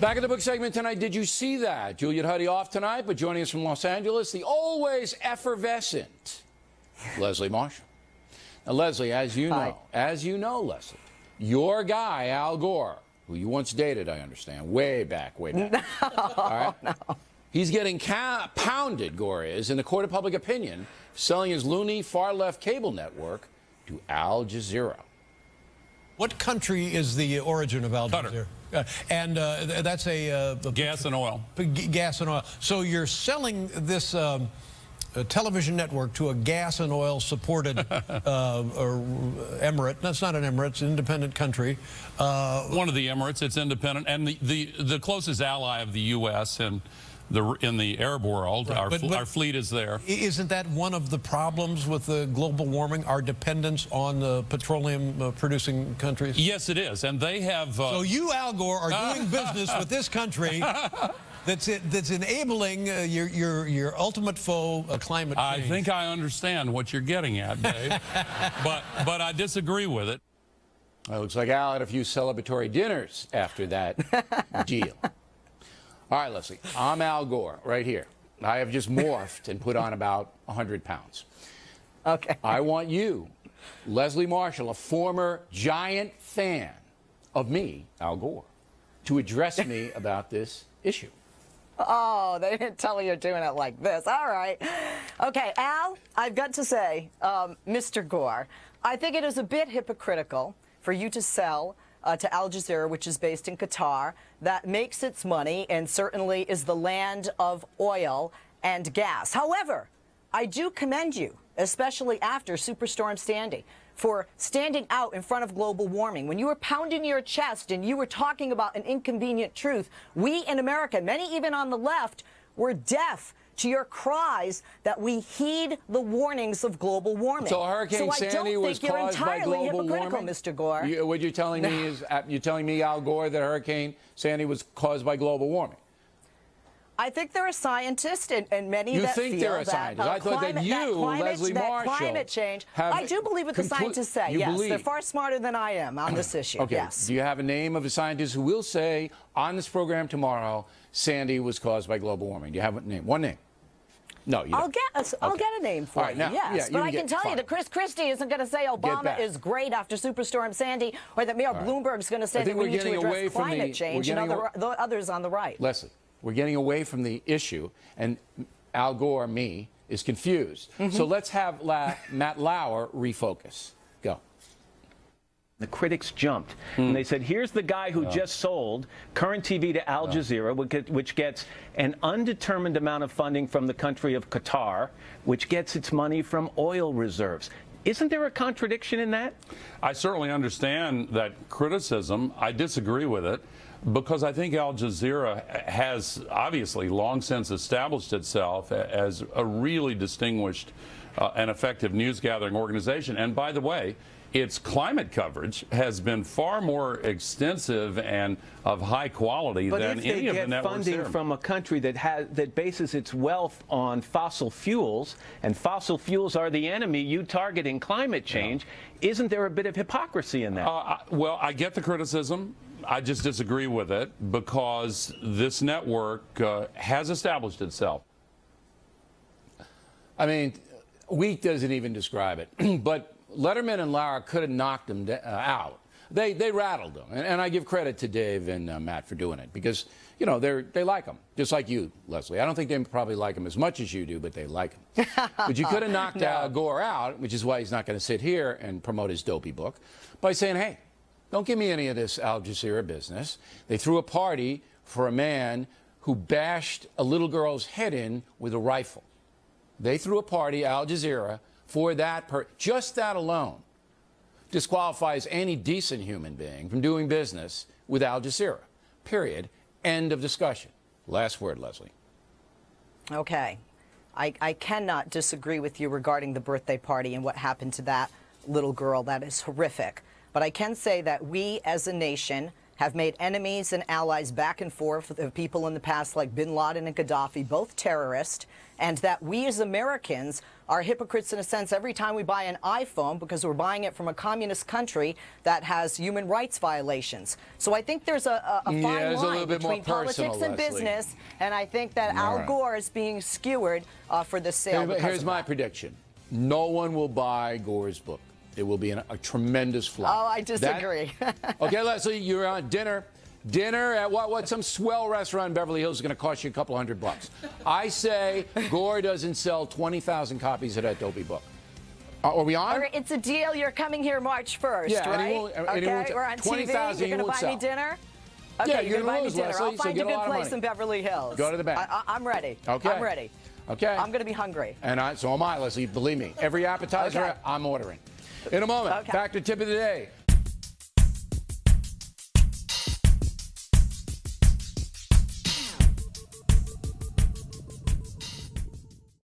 Back in the book segment tonight, did you see that? Juliet Huddy off tonight, but joining us from Los Angeles, the always effervescent Leslie Marshall. Now, Leslie, as you know, Leslie, your guy, Al Gore, who you once dated, I understand, way back. No, all right? no. He's getting pounded, Gore is, in the court of public opinion, selling his loony far-left cable network to Al Jazeera. What country is the origin of Al Jazeera? And that's a gas and oil. Gas and oil. So you're selling this television network to a gas and oil supported emirate. That's not an emirate; it's an independent country. One of the emirates. It's independent, and the closest ally of the U.S. and in the Arab world, right. Our fleet is there. Isn't that one of the problems with the global warming, our dependence on the petroleum-producing countries? Yes, it is, and they have... So you, Al Gore, are doing business with this country that's enabling your ultimate foe, climate change. I think I understand what you're getting at, Dave, but I disagree with it. Well, it looks like Al had a few celebratory dinners after that deal. All right, Leslie, I'm Al Gore right here. I have just morphed and put on about 100 pounds. Okay. I want you, Leslie Marshall, a former giant fan of me, Al Gore, to address me about this issue. Oh, they didn't tell you you're doing it like this. All right. Okay, Al, I've got to say, Mr. Gore, I think it is a bit hypocritical for you to sell to Al Jazeera, which is based in Qatar, that makes its money and certainly is the land of oil and gas. However, I do commend you, especially after Superstorm Sandy, for standing out in front of global warming. When you were pounding your chest and you were talking about an inconvenient truth, we in America, many even on the left, were deaf to your cries that we heed the warnings of global warming. So Hurricane Sandy was caused by global warming? Mr. Gore. What you're telling me is, you're telling me, Al Gore, that Hurricane Sandy was caused by global warming? I think there are scientists and many that feel there are scientists. I thought that you, Leslie Marshall, climate change. I do believe what the scientists say. Yes, they're far smarter than I am on this issue. Okay. Yes. Do you have a name of a scientist who will say on this program tomorrow, Sandy was caused by global warming? Do you have a name? One name. No, you don't. I'll get a name for right, you, now, yes. Yeah, but I can tell you that Chris Christie isn't going to say Obama is great after Superstorm Sandy, or that Mayor Bloomberg's going to say that we need to address climate change, and others on the right. Leslie, we're getting away from the issue, and Al Gore, me, is confused. So let's have Matt Lauer refocus. Go. The critics jumped, and they said, here's the guy who just sold current TV to Al Jazeera, which gets an undetermined amount of funding from the country of Qatar, which gets its money from oil reserves. Isn't there a contradiction in that? I certainly understand that criticism. I disagree with it, because I think Al Jazeera has obviously long since established itself as a really distinguished and effective news-gathering organization. And by the way, its climate coverage has been far more extensive and of high quality than any of the networks there. But if they get funding from a country that bases its wealth on fossil fuels, and fossil fuels are the enemy you target in climate change, isn't there a bit of hypocrisy in that? Well, I get the criticism. I just disagree with it, because this network has established itself. I mean, weak doesn't even describe it, but Letterman and Lauer could have knocked them out. They rattled them, and I give credit to Dave and Matt for doing it, because you know they like them, just like you, Leslie. I don't think they probably like them as much as you do, but they like them. But you could have knocked Gore out, which is why he's not going to sit here and promote his dopey book, by saying, "Hey, don't give me any of this Al Jazeera business." They threw a party for a man who bashed a little girl's head in with a rifle. They threw a party, Al Jazeera, for that, just that alone disqualifies any decent human being from doing business with Al Jazeera. Period. End of discussion. Last word, Leslie. Okay. I cannot disagree with you regarding the birthday party and what happened to that little girl. That is horrific. But I can say that we as a nation have made enemies and allies back and forth of people in the past like bin Laden and Gaddafi, both terrorists, and that we as Americans are hypocrites in a sense every time we buy an iPhone because we're buying it from a communist country that has human rights violations. So I think there's a fine line between politics and business, and I think that Al Gore is being skewered for the sale. Here's my prediction. No one will buy Gore's book. It will be a tremendous flop. Oh, I disagree. Okay, Leslie, you're on dinner. Dinner at what some swell restaurant in Beverly Hills is going to cost you a couple $100. I say Gore doesn't sell 20,000 copies of that dopey book. Are we on? It's a deal. You're coming here March 1st, right? Okay, we're on TV. You're going to buy me dinner? Okay, yeah, you're going to buy me dinner. Leslie, I'll find a good place in Beverly Hills. Go to the bank. I'm ready. Okay. I'm ready. Okay. I'm going to be hungry. And so am I, Leslie. Believe me. Every appetizer I'm ordering. In a moment, Factor Tip of the Day.